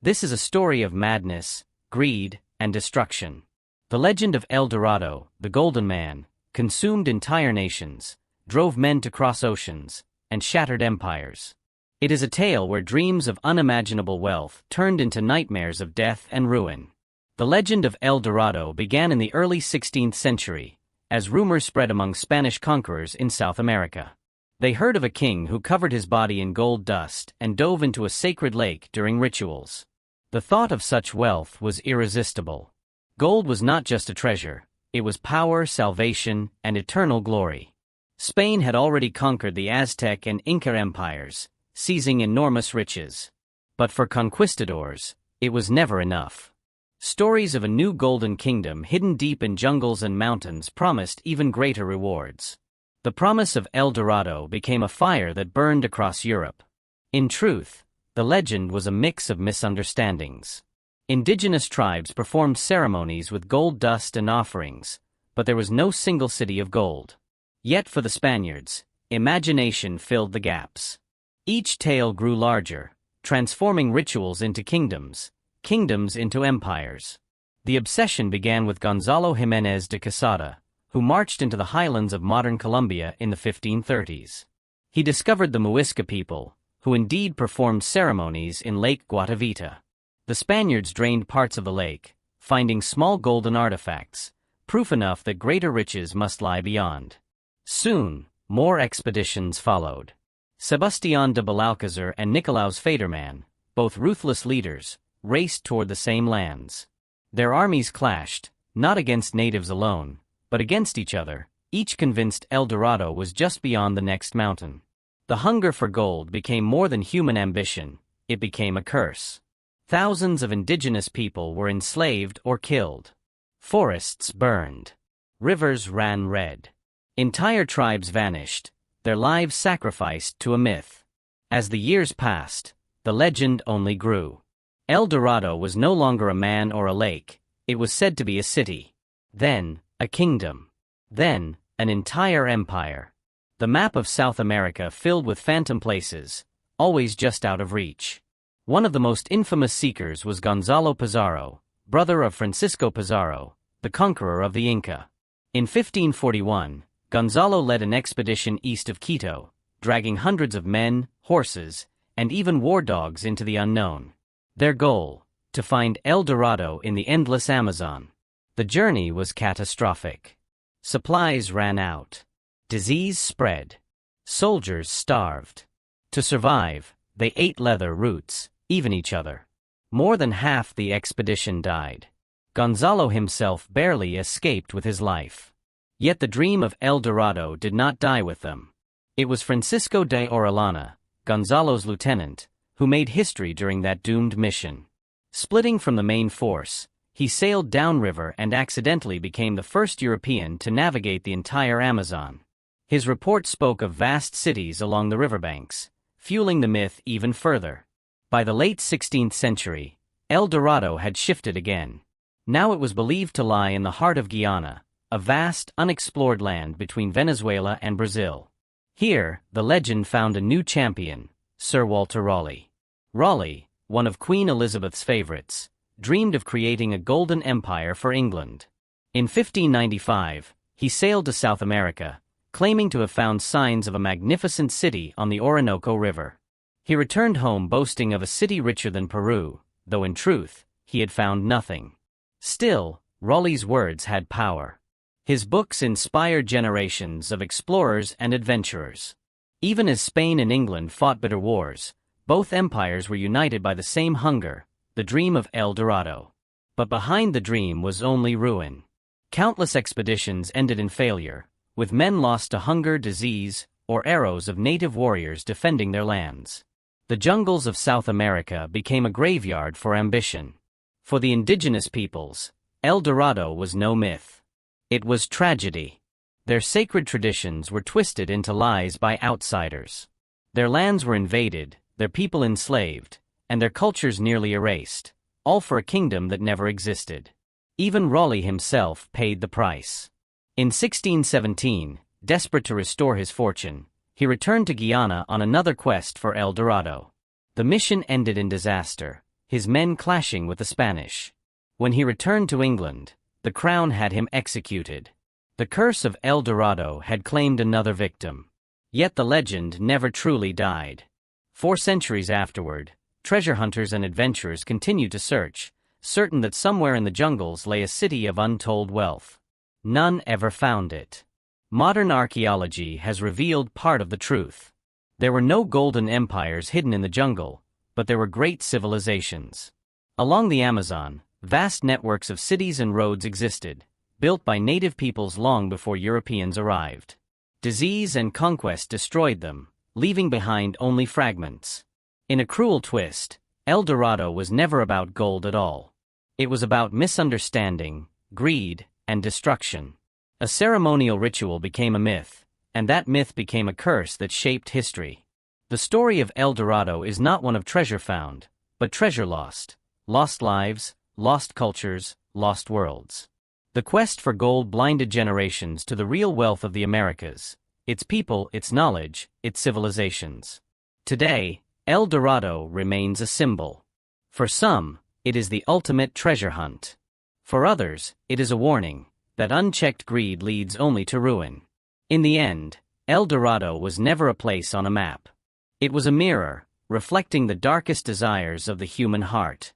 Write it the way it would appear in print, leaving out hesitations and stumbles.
This is a story of madness, greed, and destruction. The legend of El Dorado, the Golden Man, consumed entire nations, drove men to cross oceans, and shattered empires. It is a tale where dreams of unimaginable wealth turned into nightmares of death and ruin. The legend of El Dorado began in the early 16th century, as rumors spread among Spanish conquerors in South America. They heard of a king who covered his body in gold dust and dove into a sacred lake during rituals. The thought of such wealth was irresistible. Gold was not just a treasure, it was power, salvation, and eternal glory. Spain had already conquered the Aztec and Inca empires, seizing enormous riches. But for conquistadors, it was never enough. Stories of a new golden kingdom hidden deep in jungles and mountains promised even greater rewards. The promise of El Dorado became a fire that burned across Europe. In truth, the legend was a mix of misunderstandings. Indigenous tribes performed ceremonies with gold dust and offerings, but there was no single city of gold. Yet for the Spaniards, imagination filled the gaps. Each tale grew larger, transforming rituals into kingdoms, kingdoms into empires. The obsession began with Gonzalo Jiménez de Quesada, who marched into the highlands of modern Colombia in the 1530s. He discovered the Muisca people, who indeed performed ceremonies in Lake Guatavita. The Spaniards drained parts of the lake, finding small golden artifacts, proof enough that greater riches must lie beyond. Soon, more expeditions followed. Sebastián de Belalcázar and Nicolaus Federman, both ruthless leaders, raced toward the same lands. Their armies clashed, not against natives alone, but against each other, each convinced El Dorado was just beyond the next mountain. The hunger for gold became more than human ambition, it became a curse. Thousands of indigenous people were enslaved or killed. Forests burned. Rivers ran red. Entire tribes vanished, their lives sacrificed to a myth. As the years passed, the legend only grew. El Dorado was no longer a man or a lake, it was said to be a city. Then, a kingdom. Then, an entire empire. The map of South America filled with phantom places, always just out of reach. One of the most infamous seekers was Gonzalo Pizarro, brother of Francisco Pizarro, the conqueror of the Inca. In 1541, Gonzalo led an expedition east of Quito, dragging hundreds of men, horses, and even war dogs into the unknown. Their goal, to find El Dorado in the endless Amazon. The journey was catastrophic. Supplies ran out. Disease spread. Soldiers starved. To survive, they ate leather roots, even each other. More than half the expedition died. Gonzalo himself barely escaped with his life. Yet the dream of El Dorado did not die with them. It was Francisco de Orellana, Gonzalo's lieutenant, who made history during that doomed mission. Splitting from the main force, he sailed downriver and accidentally became the first European to navigate the entire Amazon. His report spoke of vast cities along the riverbanks, fueling the myth even further. By the late 16th century, El Dorado had shifted again. Now it was believed to lie in the heart of Guyana, a vast, unexplored land between Venezuela and Brazil. Here, the legend found a new champion, Sir Walter Raleigh. Raleigh, one of Queen Elizabeth's favorites, dreamed of creating a golden empire for England. In 1595, he sailed to South America, claiming to have found signs of a magnificent city on the Orinoco River. He returned home boasting of a city richer than Peru, though in truth, he had found nothing. Still, Raleigh's words had power. His books inspired generations of explorers and adventurers. Even as Spain and England fought bitter wars, both empires were united by the same hunger, the dream of El Dorado. But behind the dream was only ruin. Countless expeditions ended in failure, with men lost to hunger, disease, or arrows of native warriors defending their lands. The jungles of South America became a graveyard for ambition. For the indigenous peoples, El Dorado was no myth. It was tragedy. Their sacred traditions were twisted into lies by outsiders. Their lands were invaded, their people enslaved, and their cultures nearly erased, all for a kingdom that never existed. Even Raleigh himself paid the price. In 1617, desperate to restore his fortune, he returned to Guyana on another quest for El Dorado. The mission ended in disaster, his men clashing with the Spanish. When he returned to England, the crown had him executed. The curse of El Dorado had claimed another victim. Yet the legend never truly died. 4 centuries afterward, treasure hunters and adventurers continued to search, certain that somewhere in the jungles lay a city of untold wealth. None ever found it. Modern archaeology has revealed part of the truth. There were no golden empires hidden in the jungle, but there were great civilizations. Along the Amazon, vast networks of cities and roads existed, built by native peoples long before Europeans arrived. Disease and conquest destroyed them, leaving behind only fragments. In a cruel twist, El Dorado was never about gold at all. It was about misunderstanding, greed, and destruction. A ceremonial ritual became a myth, and that myth became a curse that shaped history. The story of El Dorado is not one of treasure found, but treasure lost. Lost lives, lost cultures, lost worlds. The quest for gold blinded generations to the real wealth of the Americas, its people, its knowledge, its civilizations. Today, El Dorado remains a symbol. For some, it is the ultimate treasure hunt. For others, it is a warning that unchecked greed leads only to ruin. In the end, El Dorado was never a place on a map. It was a mirror, reflecting the darkest desires of the human heart.